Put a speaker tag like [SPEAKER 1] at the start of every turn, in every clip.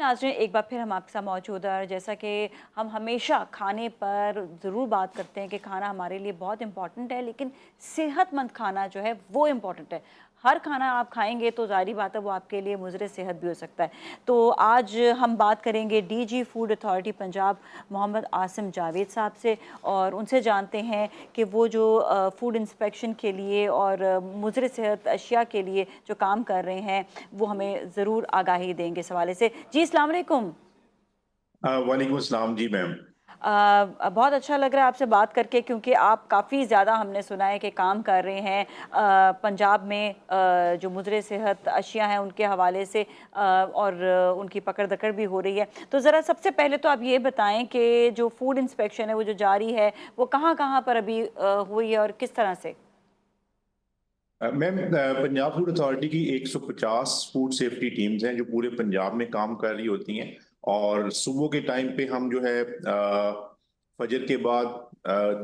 [SPEAKER 1] नाज़रीन, एक बार फिर हम आपके साथ मौजूद हैं। और जैसा कि हम हमेशा खाने पर ज़रूर बात करते हैं कि खाना हमारे लिए बहुत इम्पॉर्टेंट है, लेकिन सेहतमंद खाना जो है वो इम्पॉर्टेंट है। हर खाना आप खाएंगे तो ज़ाहिर बात है वो आपके लिए मुज़र सेहत भी हो सकता है। तो आज हम बात करेंगे DG food authority Punjab Mohammad Asim Javed sahab से, और उनसे जानते हैं कि वो जो फूड इंस्पेक्शन के लिए और मुज़र सेहत अशिया के लिए जो काम कर रहे हैं वो हमें ज़रूर आगाही देंगे इस हवाले से। जी, अस्सलाम वालेकुम।
[SPEAKER 2] वालेकुम अस्सलाम जी मैम।
[SPEAKER 1] बहुत अच्छा लग रहा है आपसे बात करके, क्योंकि आप काफ़ी ज़्यादा हमने सुना है कि काम कर रहे हैं पंजाब में जो मुज़र सेहत अशिया हैं उनके हवाले से, और उनकी पकड़ दकड़ भी हो रही है। तो ज़रा सबसे पहले तो आप ये बताएं कि जो फूड इंस्पेक्शन है वो जो जारी है वो कहाँ कहाँ पर अभी हुई है और किस तरह से?
[SPEAKER 2] मैम, पंजाब फूड अथॉरिटी की 150 फूड सेफ्टी टीम्स हैं जो पूरे पंजाब में काम कर रही होती हैं। और सुबह के टाइम पे हम जो है फजर के बाद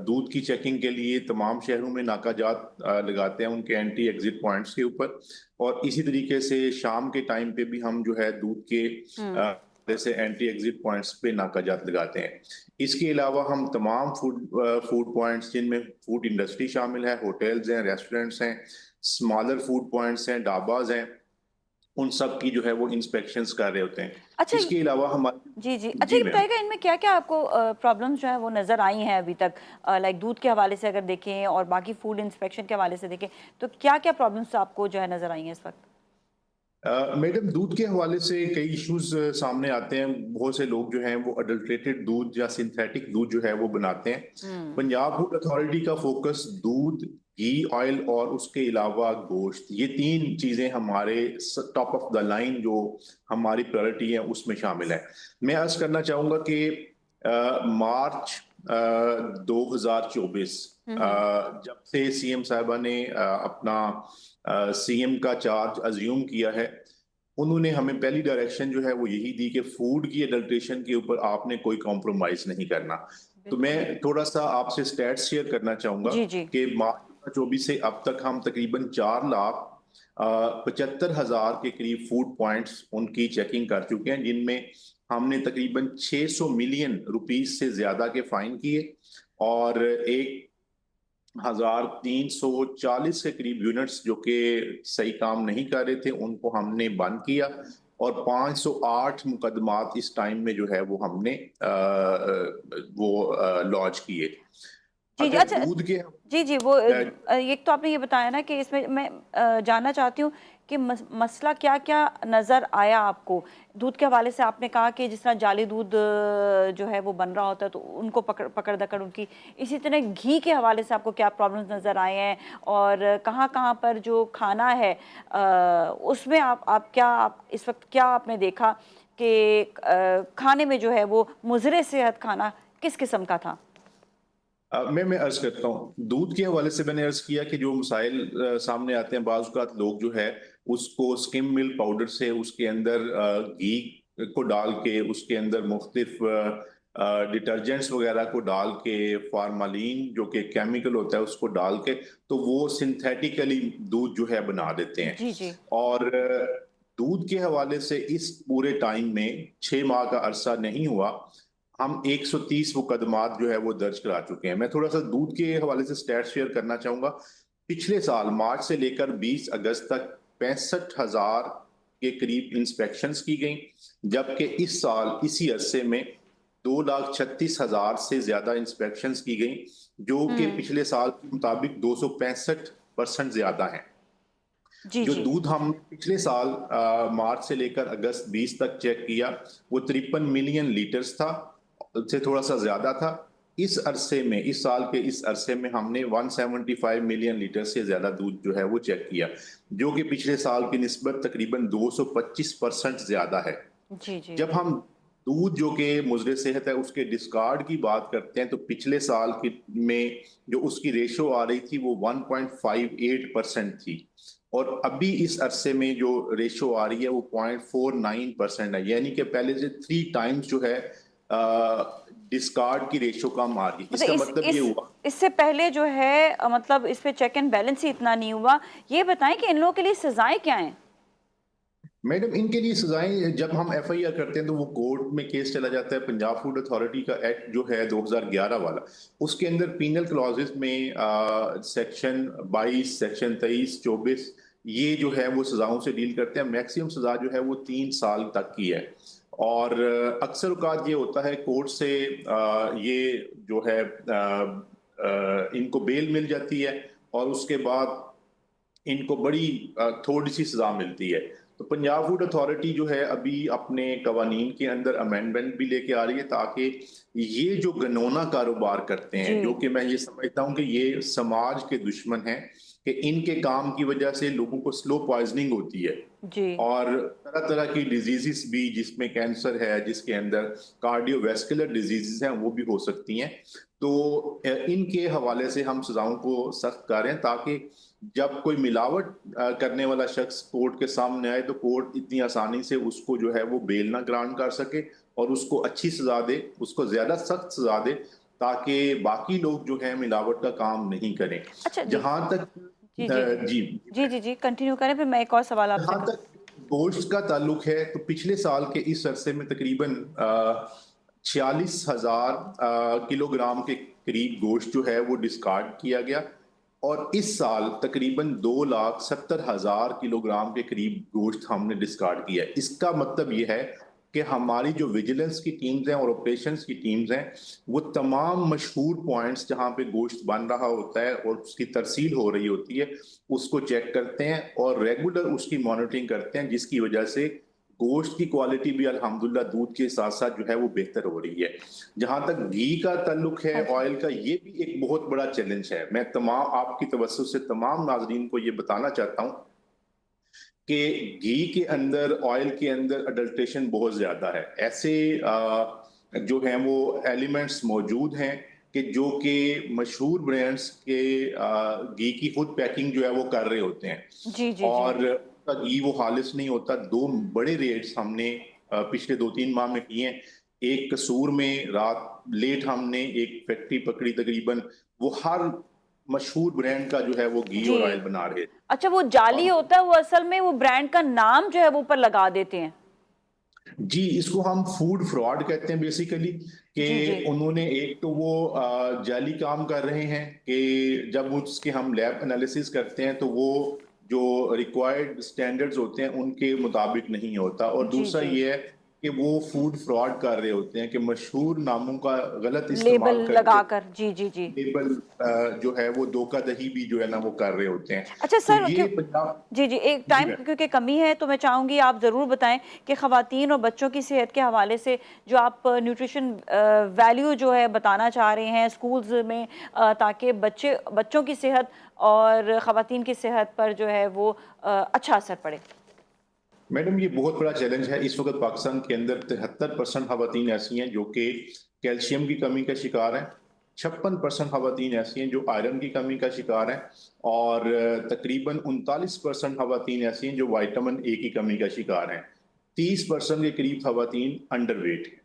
[SPEAKER 2] दूध की चेकिंग के लिए तमाम शहरों में नाकाजात लगाते हैं उनके एंटी एग्जिट पॉइंट्स के ऊपर। और इसी तरीके से शाम के टाइम पे भी हम जो है दूध के
[SPEAKER 1] हम्म।
[SPEAKER 2] जैसे एंटी एग्जिट पॉइंट्स पे नाकाजात लगाते हैं। इसके अलावा हम तमाम फूड पॉइंट्स जिनमें फूड इंडस्ट्री शामिल है, होटल्स हैं, रेस्टोरेंट्स हैं, स्मॉलर फूड पॉइंट्स हैं, ढाबाज हैं, उन सब की जो है वो इंस्पेक्शंस कर रहे होते हैं।
[SPEAKER 1] अच्छा
[SPEAKER 2] इसके अलावा हमारे
[SPEAKER 1] जी जी, अच्छा
[SPEAKER 2] जी
[SPEAKER 1] ये
[SPEAKER 2] मैम।
[SPEAKER 1] बताइएगा इनमें क्या क्या आपको प्रॉब्लम्स जो है वो नज़र आई हैं अभी तक? लाइक दूध के हवाले से अगर देखें और बाकी फूड इंस्पेक्शन के हवाले से देखें, तो क्या क्या प्रॉब्लम्स आपको जो है नज़र आई हैं इस वक्त?
[SPEAKER 2] मैडम, दूध के हवाले से कई इश्यूज सामने आते हैं। बहुत से लोग जो हैं वो अडल्ट्रेटेड दूध या सिंथेटिक दूध जो है वो बनाते हैं।
[SPEAKER 1] हम्म।
[SPEAKER 2] पंजाब फूड अथॉरिटी का फोकस दूध, घी, ऑयल और उसके अलावा गोश्त, ये तीन चीजें हमारे टॉप ऑफ द लाइन जो हमारी प्रायोरिटी है उसमें शामिल है। मैं अर्ज करना चाहूंगा कि मार्च 2024,
[SPEAKER 1] हम्म।
[SPEAKER 2] जब से सीएम साहिबा ने अपना सीएम का चार्ज अज्यूम किया है, उन्होंने हमें पहली डायरेक्शन जो है वो यही दी कि फूड की अडल्ट्रेशन के ऊपर आपने कोई कॉम्प्रोमाइज नहीं करना। तो मैं
[SPEAKER 1] बिल्कुल।
[SPEAKER 2] थोड़ा सा आपसे स्टैट्स शेयर करना चाहूंगा
[SPEAKER 1] जी जी।
[SPEAKER 2] कि मार्च 24 से अब तक हम तकरीबन 4,75,000 के करीब फूड पॉइंट्स उनकी चेकिंग कर चुके हैं, जिनमें हमने तकरीबन 600 मिलियन रुपीस से ज्यादा के फाइन किए। और 1,340 के करीब यूनिट्स जो कि सही काम नहीं कर रहे थे उनको हमने बंद किया। और 508 मुकदमात इस टाइम में जो है वो हमने वो लॉन्च किए।
[SPEAKER 1] जी, जी।
[SPEAKER 2] अगर
[SPEAKER 1] अच्छा
[SPEAKER 2] दूध के
[SPEAKER 1] जी, जी, वो एक तो आपने ये बताया ना कि इसमें मैं जानना चाहती हूँ कि मसला क्या-क्या नज़र आया आपको? दूध के हवाले से आपने कहा कि जिस तरह जाली दूध जो है वो बन रहा होता है तो उनको पकड़-दकड़ उनकी, इसी तरह घी के हवाले से आपको क्या प्रॉब्लम्स नज़र आए हैं? और कहाँ-कहाँ पर जो खाना है उसमें आप इस वक़्त क्या आपने देखा कि खाने में जो है वो मुज़र सेहत खाना किस किस्म का था?
[SPEAKER 2] मैं अर्ज करता हूँ, दूध के हवाले से मैंने अर्ज किया कि जो मसाइल सामने आते हैं, बाज़ औक़ात लोग जो है उसको स्किम मिल्क पाउडर से उसके अंदर घी को डाल के उसके अंदर मुख्तलिफ डिटर्जेंट्स वगैरह को डाल के, फार्मालीन जो कि केमिकल होता है उसको डाल के, तो वो सिंथेटिकली दूध जो है बना देते हैं।
[SPEAKER 1] जी, जी।
[SPEAKER 2] और दूध के हवाले से इस पूरे टाइम में 6 माह का अरसा नहीं हुआ, हम 130 मुकदमात जो है वो दर्ज करा चुके हैं। मैं थोड़ा सा दूध के हवाले से स्टैट शेयर करना चाहूंगा। पिछले साल मार्च से लेकर 20 अगस्त तक 65,000 के करीब इंस्पेक्शंस की गई, जबकि इस साल इसी अरसे में 2,36,000 से ज्यादा इंस्पेक्शंस की गई, जो कि
[SPEAKER 1] हुँ।
[SPEAKER 2] पिछले साल के मुताबिक 265% ज्यादा है।
[SPEAKER 1] जी,
[SPEAKER 2] जो
[SPEAKER 1] जी।
[SPEAKER 2] दूध हमने पिछले साल मार्च से लेकर अगस्त 20 तक चेक किया, वो 53 मिलियन लीटर्स था, से थोड़ा सा ज्यादा था। इस अरसे में, इस साल के इस अरसे में हमने 175 मिलियन लीटर से ज्यादा दूध जो है वो चेक किया, जो कि पिछले साल की निस्बत तकरीबन 225% ज्यादा है।
[SPEAKER 1] जी, जी।
[SPEAKER 2] जब हम दूध जो कि मुजरे सेहत है उसके डिस्कार्ड की बात करते हैं, तो पिछले साल की में जो उसकी रेशो आ रही थी वो 1.58% थी। और अभी इस अरसे में जो रेशो आ रही है वो 0.49% है, यानी कि पहले से 3 टाइम्स जो है डिस्कार्ड की रेशो कम आ रही है।
[SPEAKER 1] मतलब
[SPEAKER 2] इसका
[SPEAKER 1] इस
[SPEAKER 2] मतलब ये
[SPEAKER 1] इस
[SPEAKER 2] हुआ।
[SPEAKER 1] इससे पहले जो है मतलब इस पे चेक एंड बैलेंस ही इतना नहीं हुआ। ये बताएँ कि इन लोगों के लिए सज़ाएँ क्या हैं?
[SPEAKER 2] मैडम इनके लिए सजाएं, जब हम एफआईआर करते हैं तो वो कोर्ट में केस चला जाता है। पंजाब फूड अथॉरिटी का एक्ट जो है 2011 वाला, उसके अंदर पीनल क्लॉजेस में सेक्शन 22, सेक्शन 23, 24 ये जो है वो सजाओं से डील करते हैं। मैक्सिमम सजा जो है वो 3 साल तक की है। और अक्सर औकात ये होता है कोर्ट से ये जो है इनको बेल मिल जाती है और उसके बाद इनको बड़ी थोड़ी सी सजा मिलती है। तो पंजाब फूड अथॉरिटी जो है अभी अपने कवानीन के अंदर अमेंडमेंट भी लेके आ रही है, ताकि ये जो घिनौना कारोबार करते
[SPEAKER 1] जी
[SPEAKER 2] हैं, जो कि मैं ये समझता हूँ कि ये समाज के दुश्मन हैं, कि इनके काम की वजह से लोगों को स्लो पॉइजनिंग होती है
[SPEAKER 1] जी।
[SPEAKER 2] और तरह तरह की डिजीजेस भी, जिसमें कैंसर है, जिसके अंदर कार्डियोवैस्कुलर डिजीजेस हैं, वो भी हो सकती हैं। तो इनके हवाले से हम सजाओं को सख्त करें, ताकि जब कोई मिलावट करने वाला शख्स कोर्ट के सामने आए तो कोर्ट इतनी आसानी से उसको जो है वो बेल ना ग्रांट कर सके और उसको अच्छी सजा दे, उसको ज्यादा सख्त सजा दे, ताकि बाकी लोग जो है मिलावट का काम नहीं करें।
[SPEAKER 1] अच्छा जी।
[SPEAKER 2] जहां तक
[SPEAKER 1] जी जी जी।
[SPEAKER 2] जी,
[SPEAKER 1] जी जी जी, कंटिन्यू करें, फिर मैं एक और सवाल आपसे
[SPEAKER 2] जहां तक गोश्त का ताल्लुक है, तो पिछले साल के इस अरसे में तकरीबन 46,000 किलोग्राम के करीब गोश्त जो है वो डिस्कार्ड किया गया। और इस साल तकरीबन 2,70,000 किलोग्राम के करीब गोश्त हमने डिस्कार्ड किया है। इसका मतलब यह है कि हमारी जो विजिलेंस की टीम्स हैं और ऑपरेशंस की टीम्स हैं, वो तमाम मशहूर पॉइंट्स जहां पे गोश्त बन रहा होता है और उसकी तरसील हो रही होती है, उसको चेक करते हैं और रेगुलर उसकी मॉनिटरिंग करते हैं, जिसकी वजह से गोश्त की क्वालिटी भी अल्हम्दुलिल्लाह दूध के साथ साथ जो है वो बेहतर हो रही है। जहां तक घी का ताल्लुक है,
[SPEAKER 1] हाँ जी।
[SPEAKER 2] ऑयल का, ये भी एक बहुत बड़ा चैलेंज है। मैं तमाम आपकी तवज्जो से तमाम नाजरीन को ये बताना चाहता हूँ कि घी के अंदर, ऑयल के अंदर अडल्ट्रेशन बहुत ज्यादा है। ऐसे जो हैं वो एलिमेंट्स मौजूद हैं कि जो कि मशहूर ब्रांड्स के घी की खुद पैकिंग जो है वो कर रहे होते हैं
[SPEAKER 1] जी जी जी।
[SPEAKER 2] और उसका घी वो खालिश नहीं होता। दो बड़े रेड्स हमने पिछले 2-3 माह में किए हैं। एक कसूर में रात लेट हमने एक फैक्ट्री पकड़ी, तकरीबन वो हर मशहूर ब्रांड का जो है वो घी
[SPEAKER 1] जी।
[SPEAKER 2] और ऑयल बना रहे थे।
[SPEAKER 1] अच्छा, वो जाली
[SPEAKER 2] और
[SPEAKER 1] होता है, वो असल में वो ब्रांड का नाम जो है वो ऊपर लगा देते हैं।
[SPEAKER 2] जी, इसको हम फूड फ्रॉड कहते हैं बेसिकली, कि
[SPEAKER 1] जी जी
[SPEAKER 2] उन्होंने एक तो वो जाली काम कर रहे हैं कि जब उसके हम लैब एनालिसिस करते हैं तो वो जो रिक्वायर्ड स्टैंडर्ड्स होते हैं उनके मुताबिक नहीं होता। और
[SPEAKER 1] जी
[SPEAKER 2] दूसरा
[SPEAKER 1] जी।
[SPEAKER 2] ये है कि वो फूड फ्रॉड कर रहे होते हैं कि मशहूर नामों का गलत
[SPEAKER 1] लेबल
[SPEAKER 2] इस्तेमाल करके
[SPEAKER 1] लगाकर। जी जी जी।
[SPEAKER 2] लेबल जो है वो धोखाधही भी जो है ना वो कर रहे होते हैं।
[SPEAKER 1] अच्छा
[SPEAKER 2] तो
[SPEAKER 1] सर,
[SPEAKER 2] ये
[SPEAKER 1] क्यों
[SPEAKER 2] पंजाब।
[SPEAKER 1] जी जी, एक
[SPEAKER 2] जी
[SPEAKER 1] टाइम
[SPEAKER 2] मैम।
[SPEAKER 1] क्योंकि कमी है तो मैं चाहूँगी आप ज़रूर बताएं कि ख़वातीन और बच्चों की सेहत के हवाले से जो आप न्यूट्रिशन वैल्यू जो है बताना चाह रहे हैं स्कूल्स में, ताकि बच्चों की सेहत और ख़वातीन की सेहत पर जो है वो अच्छा असर पड़े।
[SPEAKER 2] मैडम ये बहुत बड़ा चैलेंज है। इस वक्त पाकिस्तान के अंदर 73% खवातीन ऐसी हैं जो कि कैल्शियम की कमी का शिकार हैं। 56% खवातीन ऐसी हैं जो आयरन की कमी का शिकार हैं। और तकरीबन 39% खवातीन ऐसी हैं जो विटामिन ए की कमी का शिकार हैं। 30% के करीब खवातीन अंडरवेट हैं।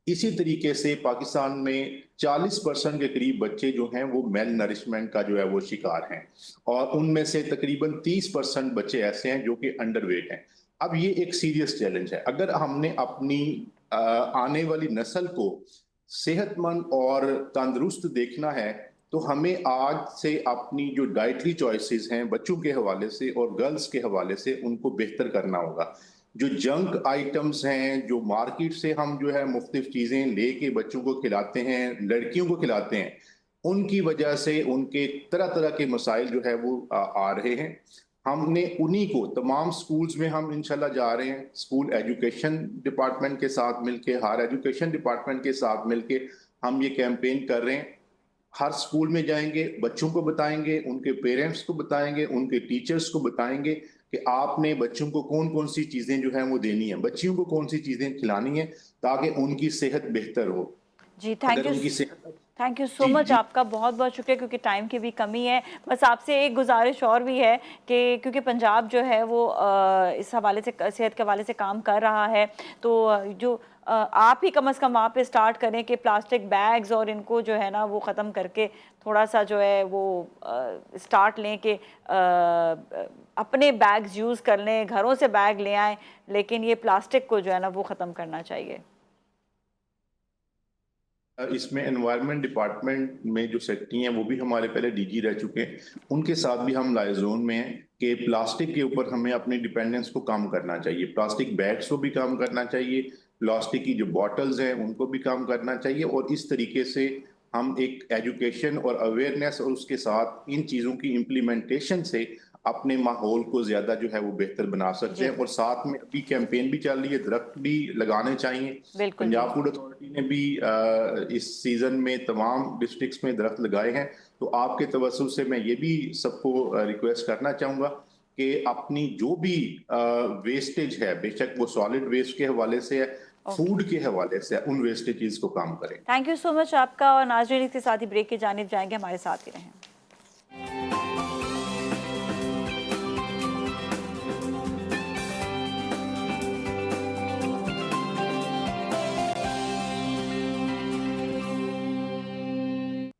[SPEAKER 2] इसी तरीके से पाकिस्तान में 40% के करीब बच्चे जो हैं वो मेल नरिशमेंट का जो है वो शिकार हैं। और उनमें से तकरीबन 30% बच्चे ऐसे हैं जो कि अंडरवेट हैं। अब ये एक सीरियस चैलेंज है। अगर हमने अपनी आने वाली नस्ल को सेहतमंद और तंदुरुस्त देखना है, तो हमें आज से अपनी जो डाइटरी चॉइसेस हैं बच्चों के हवाले से और गर्ल्स के हवाले से उनको बेहतर करना होगा। जो जंक आइटम्स हैं, जो मार्केट से हम जो है मुख्तलिफ चीजें लेके बच्चों को खिलाते हैं, लड़कियों को खिलाते हैं, उनकी वजह से उनके तरह तरह के मसाइल जो है वो आ रहे हैं। हमने उन्हीं को तमाम स्कूल्स में हम इंशाल्लाह जा रहे हैं, स्कूल एजुकेशन डिपार्टमेंट के साथ मिलके, हायर एजुकेशन डिपार्टमेंट के साथ मिलके हम ये कैंपेन कर रहे हैं। हर स्कूल में जाएंगे, बच्चों को बताएंगे, उनके पेरेंट्स को बताएंगे, उनके टीचर्स को बताएंगे कि आपने बच्चों को कौन कौन सी चीजें जो है वो देनी है, बच्चियों को कौन सी चीजें खिलानी है, ताकि उनकी सेहत बेहतर हो।
[SPEAKER 1] जी।
[SPEAKER 2] अगर उनकी सेहत।
[SPEAKER 1] Thank you so
[SPEAKER 2] ji
[SPEAKER 1] much,
[SPEAKER 2] जी।
[SPEAKER 1] आपका बहुत बहुत शुक्रिया, क्योंकि टाइम की भी कमी है। बस आपसे एक गुजारिश और भी है कि क्योंकि पंजाब जो है वो इस हवाले से, सेहत के हवाले से काम कर रहा है, तो जो आप ही कम से कम वहाँ पे स्टार्ट करें कि प्लास्टिक बैग्स और इनको जो है ना वो ख़त्म करके थोड़ा सा जो है वो स्टार्ट लें कि अपने बैग्स यूज़ कर लें, घरों से बैग ले आएँ, लेकिन ये प्लास्टिक को जो है ना वो ख़त्म करना चाहिए।
[SPEAKER 2] इसमें एनवायरनमेंट डिपार्टमेंट में जो सेक्रेटरी हैं वो भी हमारे पहले डीजी रह चुके हैं, उनके साथ भी हम लाइजोन में हैं कि प्लास्टिक के ऊपर हमें अपनी डिपेंडेंस को कम करना चाहिए, प्लास्टिक बैग्स को भी कम करना चाहिए, प्लास्टिक की जो बॉटल्स हैं उनको भी कम करना चाहिए। और इस तरीके से हम एक एजुकेशन और अवेयरनेस और उसके साथ इन चीज़ों की इम्प्लीमेंटेशन से अपने माहौल को ज्यादा जो है वो बेहतर बना सकते
[SPEAKER 1] जी,
[SPEAKER 2] हैं। और साथ में अभी कैंपेन भी चल रही है, दरख्त भी लगाने चाहिए।
[SPEAKER 1] बिल्कुल जी।
[SPEAKER 2] पंजाब फूड अथॉरिटी ने भी इस सीजन में तमाम डिस्ट्रिक्ट्स में दरख्त लगाए हैं। तो आपके तवज्जुह से मैं ये भी सबको रिक्वेस्ट करना चाहूंगा कि अपनी जो भी वेस्टेज है, बेशक वो सॉलिड वेस्ट के हवाले से है,
[SPEAKER 1] ओके।
[SPEAKER 2] फूड के हवाले से है, उन वेस्टेजेस को कम करें।
[SPEAKER 1] थैंक यू सो मच आपका। और नाज़रीन, इसके साथ ही ब्रेक की जानिब जाएँगे, हमारे साथ ही रहें।